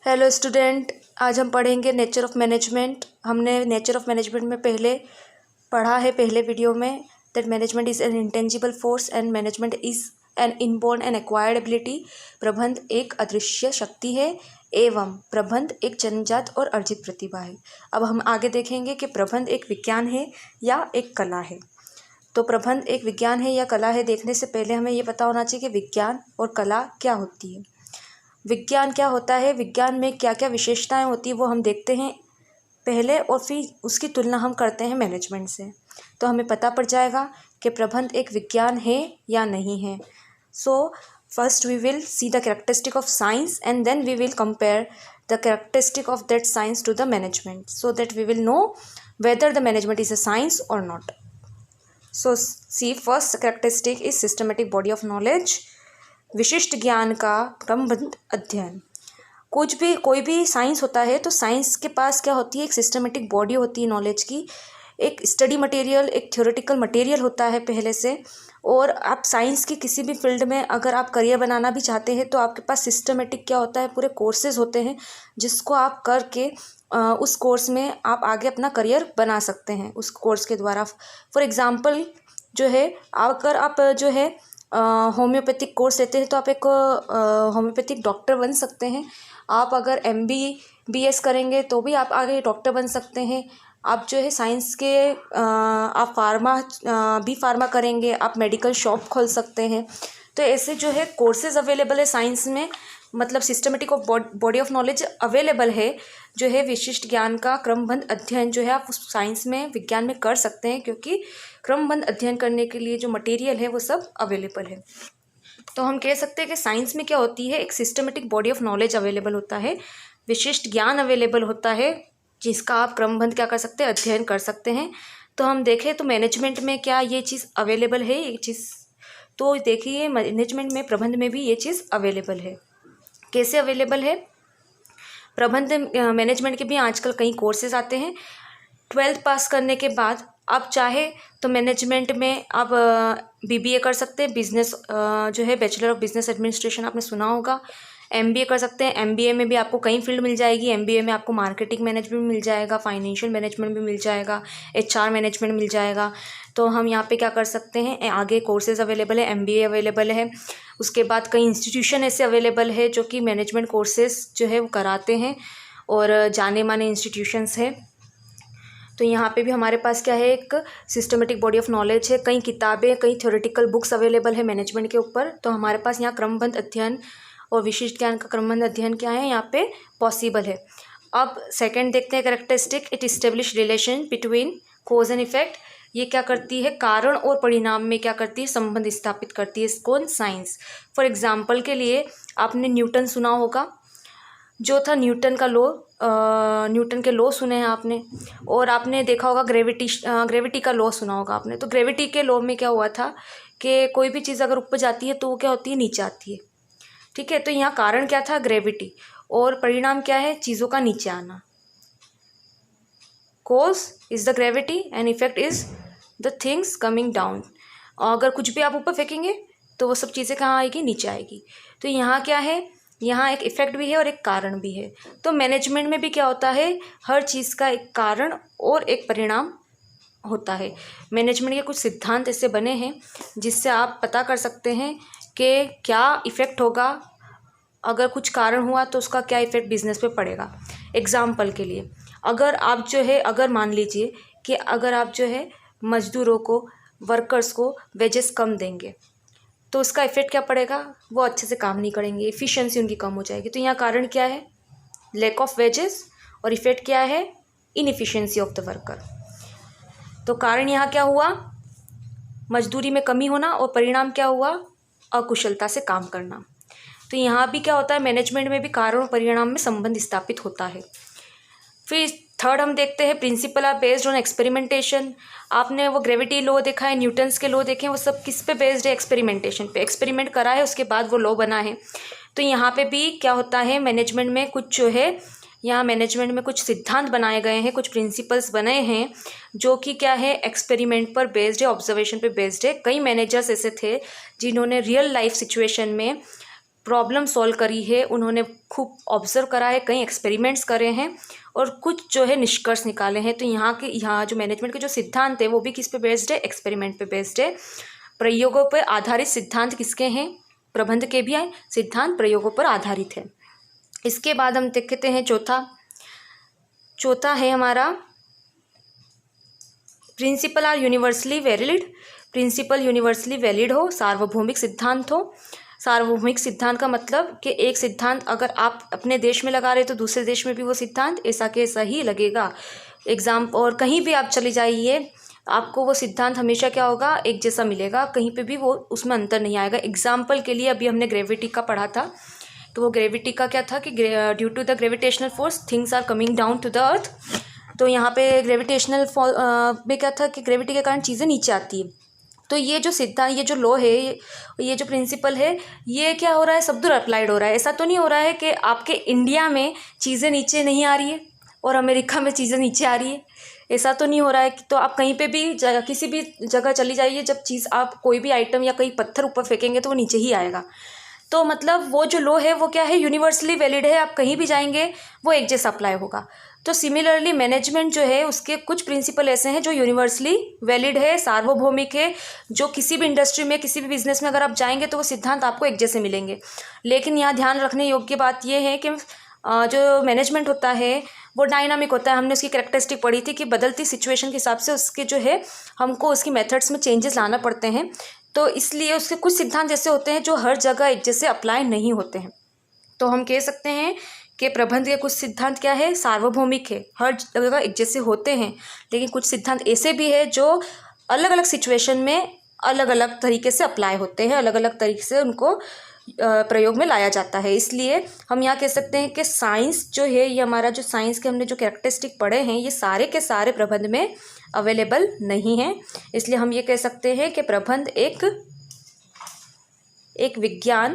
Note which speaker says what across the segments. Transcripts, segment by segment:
Speaker 1: Hello student, आज हम पढ़ेंगे नेचर ऑफ मैनेजमेंट। हमने नेचर ऑफ मैनेजमेंट में पहले पढ़ा है पहले वीडियो में that management is an intangible force and management is an inborn and acquired ability. प्रबंध एक अदृश्य शक्ति है एवं प्रबंध एक जन्मजात और अर्जित प्रतिभा है। अब हम आगे देखेंगे कि प्रबंध एक विज्ञान है या एक कला है। तो प्रबंध एक विज्ञान है या कला है देखने से पहले हमें ये पता होना चाहिए कि विज्ञान और कला क्या होती है। विज्ञान क्या होता है, विज्ञान में क्या क्या विशेषताएं होती है वो हम देखते हैं पहले और फिर उसकी तुलना हम करते हैं मैनेजमेंट से, तो हमें पता पड़ जाएगा कि प्रबंध एक विज्ञान है या नहीं है। So first we will see the characteristic of science and then we will compare the characteristic of that science to the management so that we will know whether the management is a science or not. So see first characteristic is systematic body of knowledge. विशिष्ट ज्ञान का क्रमबद्ध अध्ययन। कोई भी science होता है तो साइंस के पास क्या होती है, एक सिस्टमेटिक बॉडी होती है नॉलेज की, एक स्टडी मटेरियल, एक थ्योरेटिकल मटेरियल होता है पहले से। और आप साइंस की किसी भी फील्ड में अगर आप करियर बनाना भी चाहते हैं तो आपके पास सिस्टमेटिक क्या होता है, पूरे कोर्सेज होते हैं जिसको आप करके उस कोर्स में आप आगे अपना करियर बना सकते हैं उस कोर्स के द्वारा। फॉर एग्ज़ाम्पल जो है, अगर आप जो है होम्योपैथिक कोर्स लेते हैं तो आप एक होम्योपैथिक डॉक्टर बन सकते हैं। आप अगर MBBS करेंगे तो भी आप आगे डॉक्टर बन सकते हैं। आप जो है साइंस के आप फार्मा करेंगे, आप मेडिकल शॉप खोल सकते हैं। तो ऐसे जो है कोर्सेज अवेलेबल है साइंस में, मतलब systematic of body of knowledge available है जो है। विशिष्ट ज्ञान का क्रमबद्ध अध्ययन जो है आप उस साइंस में, विज्ञान में कर सकते हैं क्योंकि क्रमबद्ध अध्ययन करने के लिए जो मटेरियल है वो सब अवेलेबल है। तो हम कह सकते हैं कि साइंस में क्या होती है, एक systematic body of knowledge available होता है, विशिष्ट ज्ञान अवेलेबल होता है जिसका आप क्रमबद्ध क्या कर सकते हैं, अध्ययन कर सकते हैं। तो हम देखें तो मैनेजमेंट में क्या ये चीज़ अवेलेबल है, ये चीज़ तो देखिए मैनेजमेंट में, प्रबंध में भी ये चीज़ अवेलेबल है। कैसे अवेलेबल है? प्रबंध मैनेजमेंट के भी आजकल कई कोर्सेज आते हैं। 12th पास करने के बाद आप चाहे तो मैनेजमेंट में आप BBA कर सकते हैं, बिजनेस जो है बैचलर ऑफ बिजनेस एडमिनिस्ट्रेशन आपने सुना होगा। MBA कर सकते हैं। MBA में भी आपको कई फील्ड मिल जाएगी। MBA में आपको मार्केटिंग मैनेजमेंट मिल जाएगा, फाइनेंशियल मैनेजमेंट भी मिल जाएगा, HR मैनेजमेंट मिल जाएगा। तो हम यहाँ पे क्या कर सकते हैं, आगे कोर्सेज अवेलेबल है, MBA अवेलेबल है। उसके बाद कई इंस्टीट्यूशन ऐसे अवेलेबल है जो कि मैनेजमेंट कोर्सेज जो है वो कराते हैं और जाने माने इंस्टीट्यूशंस है। तो यहाँ पे भी हमारे पास क्या है, एक सिस्टमेटिक बॉडी ऑफ नॉलेज है, कई किताबें, कई थ्योरेटिकल बुक्स अवेलेबल है मैनेजमेंट के ऊपर। तो हमारे पास यहाँ क्रमबद्ध अध्ययन और विशिष्ट ज्ञान का क्रमबद्ध अध्ययन क्या है, यहाँ पे पॉसिबल है। अब सेकंड देखते हैं characteristic. It establish relation between cause and effect. ये क्या करती है, कारण और परिणाम में क्या करती है, संबंध स्थापित करती है। कौन? साइंस। फॉर एग्जाम्पल के लिए आपने न्यूटन सुना होगा, जो था न्यूटन का लॉ, न्यूटन के लॉ सुने हैं आपने, और आपने देखा होगा ग्रेविटी का लॉ सुना होगा आपने। तो ग्रेविटी के लॉ में क्या हुआ था कि कोई भी चीज़ अगर ऊपर जाती है तो वो क्या होती है, नीचे आती है। ठीक है, तो यहाँ कारण क्या था, ग्रेविटी, और परिणाम क्या है, चीज़ों का नीचे आना। Cause is the gravity and effect is the things coming down. अगर कुछ भी आप ऊपर फेंकेंगे तो वो सब चीज़ें कहाँ आएगी, नीचे आएगी। तो यहाँ क्या है, यहाँ एक इफेक्ट भी है और एक कारण भी है। तो मैनेजमेंट में भी क्या होता है, हर चीज़ का एक कारण और एक परिणाम होता है। मैनेजमेंट के कुछ सिद्धांत ऐसे बने हैं जिससे आप पता कर सकते हैं कि क्या इफ़ेक्ट होगा, अगर कुछ कारण हुआ तो उसका क्या इफ़ेक्ट बिजनेस पे पड़ेगा। एग्जाम्पल के लिए, अगर आप जो है, अगर मान लीजिए कि अगर आप जो है मजदूरों को, वर्कर्स को वेजेस कम देंगे तो उसका इफेक्ट क्या पड़ेगा, वो अच्छे से काम नहीं करेंगे, एफिशिएंसी उनकी कम हो जाएगी। तो यहाँ कारण क्या है, लैक ऑफ वेजेस, और इफेक्ट क्या है, इनएफिशिएंसी ऑफ द वर्कर। तो कारण यहाँ क्या हुआ, मजदूरी में कमी होना, और परिणाम क्या हुआ, अकुशलता से काम करना। तो यहाँ भी क्या होता है, मैनेजमेंट में भी कारण और परिणाम में संबंध स्थापित होता है। फिर थर्ड हम देखते हैं, principle are based on experimentation. आपने वो ग्रेविटी लॉ देखा है, न्यूटन्स के लॉ देखे हैं, वो सब किस पे बेस्ड है, एक्सपेरिमेंटेशन पे। एक्सपेरिमेंट करा है, उसके बाद वो लॉ बना है। तो यहाँ पे भी क्या होता है, मैनेजमेंट में कुछ जो है, यहाँ मैनेजमेंट में कुछ सिद्धांत बनाए गए हैं, कुछ प्रिंसिपल्स बने हैं जो कि क्या है, एक्सपेरिमेंट पर बेस्ड है, ऑब्जर्वेशन पे बेस्ड है। कई मैनेजर्स ऐसे थे जिन्होंने रियल लाइफ सिचुएशन में प्रॉब्लम सॉल्व करी है, उन्होंने खूब ऑब्जर्व करा है, कई एक्सपेरिमेंट्स करे हैं और कुछ जो है निष्कर्ष निकाले हैं। तो यहाँ जो मैनेजमेंट के जो सिद्धांत है वो भी किस पे बेस्ड है, एक्सपेरिमेंट पे बेस्ड है। प्रयोगों पर आधारित सिद्धांत किसके हैं, प्रबंध के भी हैं, सिद्धांत प्रयोगों पर आधारित है। इसके बाद हम देखते हैं चौथा है हमारा principle are universally valid. Principle universally valid हो, सार्वभौमिक सिद्धांत हो। सार्वभौमिक सिद्धांत का मतलब कि एक सिद्धांत अगर आप अपने देश में लगा रहे तो दूसरे देश में भी वो सिद्धांत ऐसा के ऐसा ही लगेगा। और कहीं भी आप चले जाइए आपको वो सिद्धांत हमेशा क्या होगा, एक जैसा मिलेगा, कहीं पे भी वो उसमें अंतर नहीं आएगा। एग्जाम्पल के लिए अभी हमने ग्रेविटी का पढ़ा था, तो वो ग्रेविटी का क्या था कि due to the gravitational force things are coming down to the earth. तो यहाँ पे ग्रेविटेशनल में क्या था कि ग्रेविटी के कारण चीज़ें नीचे आती है। तो ये जो सिद्धांत, ये जो लॉ है, ये जो प्रिंसिपल है, ये क्या हो रहा है, सब दूर अप्लाइड हो रहा है। ऐसा तो नहीं हो रहा है कि आपके इंडिया में चीज़ें नीचे नहीं आ रही है और अमेरिका में चीज़ें नीचे आ रही है, ऐसा तो नहीं हो रहा है। तो आप कहीं पे भी किसी भी जगह चली जाइए, जब चीज़ आप कोई भी आइटम या कोई पत्थर ऊपर फेंकेंगे तो वो नीचे ही आएगा। तो मतलब वो जो लॉ है वो क्या है, यूनिवर्सली वैलिड है, आप कहीं भी जाएंगे वो एक जैसा अप्लाई होगा। तो सिमिलरली मैनेजमेंट जो है उसके कुछ प्रिंसिपल ऐसे हैं जो यूनिवर्सली वैलिड है, सार्वभौमिक है, जो किसी भी इंडस्ट्री में, किसी भी बिजनेस में अगर आप जाएंगे तो वो सिद्धांत आपको एक जैसे मिलेंगे। लेकिन यहाँ ध्यान रखने योग्य बात ये है कि जो मैनेजमेंट होता है वो डायनामिक होता है। हमने उसकी कैरेक्टरिस्टिक पढ़ी थी कि बदलती सिचुएशन के हिसाब से उसके जो है हमको उसकी मेथड्स में चेंजेस लाना पड़ते हैं। तो इसलिए उसके कुछ सिद्धांत ऐसे होते हैं जो हर जगह एक जैसे अप्लाई नहीं होते हैं। तो हम कह सकते हैं कि प्रबंध के कुछ सिद्धांत क्या है, सार्वभौमिक है, हर जगह एक जैसे होते हैं। लेकिन कुछ सिद्धांत ऐसे भी है जो अलग अलग सिचुएशन में अलग अलग तरीके से अप्लाई होते हैं, अलग अलग तरीके से उनको प्रयोग में लाया जाता है। इसलिए हम यहाँ कह सकते हैं कि साइंस जो है, ये हमारा जो साइंस के हमने जो कैरेक्टरिस्टिक पढ़े हैं, ये सारे के सारे प्रबंध में अवेलेबल नहीं हैं। इसलिए हम ये कह सकते हैं कि प्रबंध एक विज्ञान,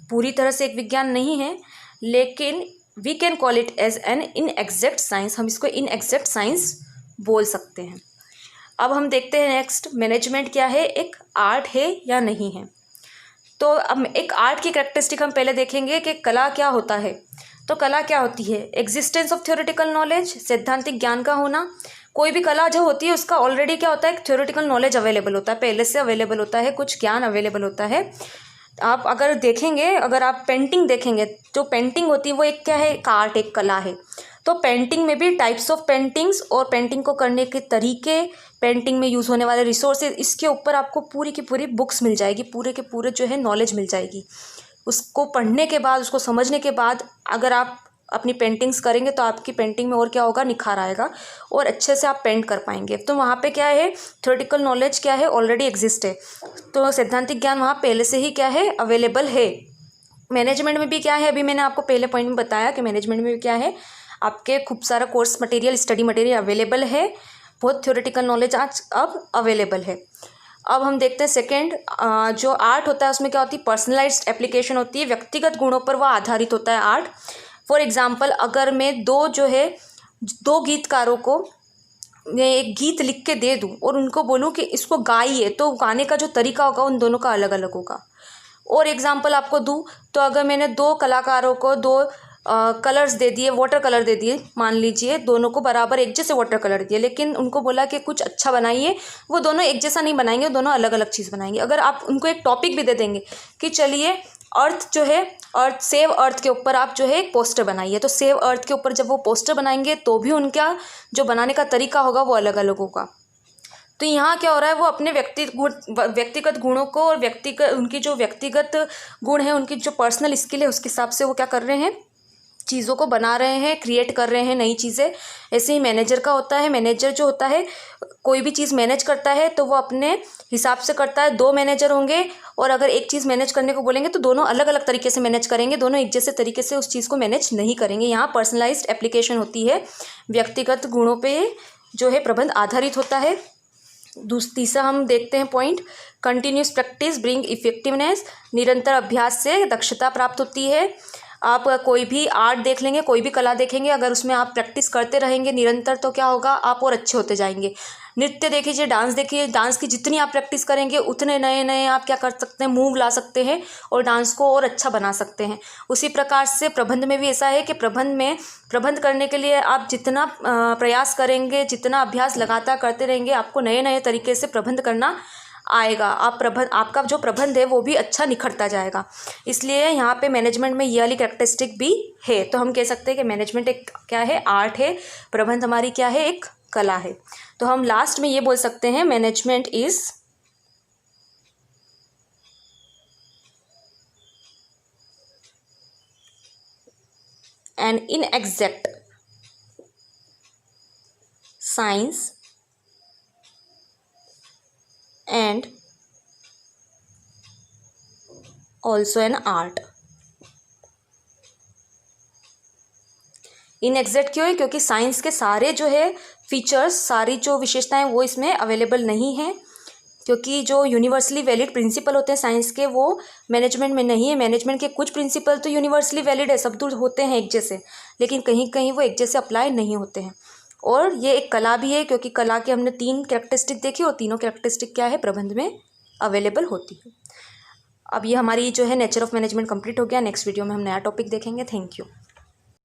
Speaker 1: पूरी तरह से एक विज्ञान नहीं है, लेकिन we can call it as an inexact science. हम इसको इनएग्जैक्ट साइंस बोल सकते हैं। अब हम देखते हैं नेक्स्ट, मैनेजमेंट क्या है, एक आर्ट है या नहीं है। तो अब एक आर्ट की कैरेक्टरिस्टिक हम पहले देखेंगे कि कला क्या होता है। तो कला क्या होती है, एग्जिस्टेंस ऑफ थ्योरेटिकल नॉलेज, सैद्धांतिक ज्ञान का होना। कोई भी कला जो होती है उसका ऑलरेडी क्या होता है, थ्योरेटिकल नॉलेज अवेलेबल होता है, पहले से अवेलेबल होता है, कुछ ज्ञान अवेलेबल होता है। आप अगर देखेंगे, अगर आप पेंटिंग देखेंगे, जो पेंटिंग होती है वो एक क्या है, एक आर्ट, एक कला है। तो पेंटिंग में भी टाइप्स ऑफ पेंटिंग्स और पेंटिंग को करने के तरीके, पेंटिंग में यूज़ होने वाले रिसोर्सेज, इसके ऊपर आपको पूरी की पूरी बुक्स मिल जाएगी, पूरे के पूरे जो है नॉलेज मिल जाएगी। उसको पढ़ने के बाद, उसको समझने के बाद अगर आप अपनी पेंटिंग्स करेंगे तो आपकी पेंटिंग में और क्या होगा, निखार आएगा और अच्छे से आप पेंट कर पाएंगे। तो वहाँ पे क्या है, थ्योरेटिकल नॉलेज क्या है, ऑलरेडी एग्जिस्ट है। तो सैद्धांतिक ज्ञान वहाँ पहले से ही क्या है, अवेलेबल है। मैनेजमेंट में भी क्या है, अभी मैंने आपको पहले पॉइंट में बताया कि मैनेजमेंट में भी क्या है, आपके खूब सारा course material, study material available है, बहुत थ्योरेटिकल नॉलेज आज अब अवेलेबल है। अब हम देखते हैं सेकेंड, जो आर्ट होता है उसमें क्या होती है, पर्सनलाइज्ड एप्लीकेशन होती है, व्यक्तिगत गुणों पर वह आधारित होता है आर्ट। फॉर एग्जाम्पल, अगर मैं दो गीतकारों को मैं एक गीत लिख के दे दूं और उनको बोलूं कि इसको गाइए, तो गाने का जो तरीका होगा उन दोनों का अलग अलग होगा। और एग्जाम्पल आपको दूं तो अगर मैंने दो कलाकारों को दो कलर्स दे दिए, वाटर कलर दे दिए, मान लीजिए दोनों को बराबर एक जैसे वाटर कलर दिए, लेकिन उनको बोला कि कुछ अच्छा बनाइए, वो दोनों एक जैसा नहीं बनाएंगे, दोनों अलग अलग चीज़ बनाएंगे। अगर आप उनको एक टॉपिक भी दे देंगे कि चलिए अर्थ जो है, अर्थ, सेव अर्थ के ऊपर आप जो है एक पोस्टर बनाइए, तो सेव अर्थ के ऊपर जब वो पोस्टर बनाएंगे तो भी उनका जो बनाने का तरीका होगा वो अलग अलग होगा। तो यहाँ क्या हो रहा है, वो अपने व्यक्तिगत गुणों को और उनकी जो व्यक्तिगत गुण है, उनकी जो पर्सनल स्किल है, उसके हिसाब से वो क्या कर रहे हैं, चीज़ों को बना रहे हैं, क्रिएट कर रहे हैं नई चीज़ें। ऐसे ही मैनेजर का होता है। मैनेजर जो होता है, कोई भी चीज़ मैनेज करता है तो वो अपने हिसाब से करता है। दो मैनेजर होंगे और अगर एक चीज़ मैनेज करने को बोलेंगे तो दोनों अलग अलग तरीके से मैनेज करेंगे, दोनों एक जैसे तरीके से उस चीज़ को मैनेज नहीं करेंगे। यहाँ पर्सनलाइज्ड एप्लीकेशन होती है, व्यक्तिगत गुणों पे जो है प्रबंध आधारित होता है। तीसरा हम देखते हैं point, continuous practice bring effectiveness, निरंतर अभ्यास से दक्षता प्राप्त होती है। आप कोई भी आर्ट देख लेंगे, कोई भी कला देखेंगे, अगर उसमें आप प्रैक्टिस करते रहेंगे निरंतर तो क्या होगा, आप और अच्छे होते जाएंगे। नृत्य देख लीजिए, डांस देखिए, डांस की जितनी आप प्रैक्टिस करेंगे उतने नए नए आप क्या कर सकते हैं, मूव ला सकते हैं और डांस को और अच्छा बना सकते हैं। उसी प्रकार से प्रबंध में भी ऐसा है कि प्रबंध करने के लिए आप जितना प्रयास करेंगे, जितना अभ्यास लगातार करते रहेंगे, आपको नए नए तरीके से प्रबंध करना आएगा। आपका जो प्रबंध है वो भी अच्छा निखरता जाएगा। इसलिए यहाँ पे मैनेजमेंट में ये वाली कैरेक्टरिस्टिक भी है। तो हम कह सकते हैं कि मैनेजमेंट एक क्या है, आर्ट है, प्रबंध हमारी क्या है, एक कला है। तो हम लास्ट में ये बोल सकते हैं, management is an inexact science and also an art. Inexact क्यों है? क्योंकि साइंस के सारे जो है फीचर्स, सारी जो विशेषताएं वो इसमें अवेलेबल नहीं है, क्योंकि जो यूनिवर्सली वैलिड प्रिंसिपल होते हैं साइंस के वो मैनेजमेंट में नहीं है। मैनेजमेंट के कुछ प्रिंसिपल तो यूनिवर्सली वैलिड है, सब दूर होते हैं एक जैसे, लेकिन कहीं कहीं वो एक जैसे अप्लाई नहीं होते हैं। और ये एक कला भी है, क्योंकि कला के हमने 3 कैरेक्टरिस्टिक देखी और तीनों कैरेक्टरिस्टिक क्या है, प्रबंध में अवेलेबल होती है। अब ये हमारी जो है नेचर ऑफ मैनेजमेंट कंप्लीट हो गया। नेक्स्ट वीडियो में हम नया टॉपिक देखेंगे। Thank you.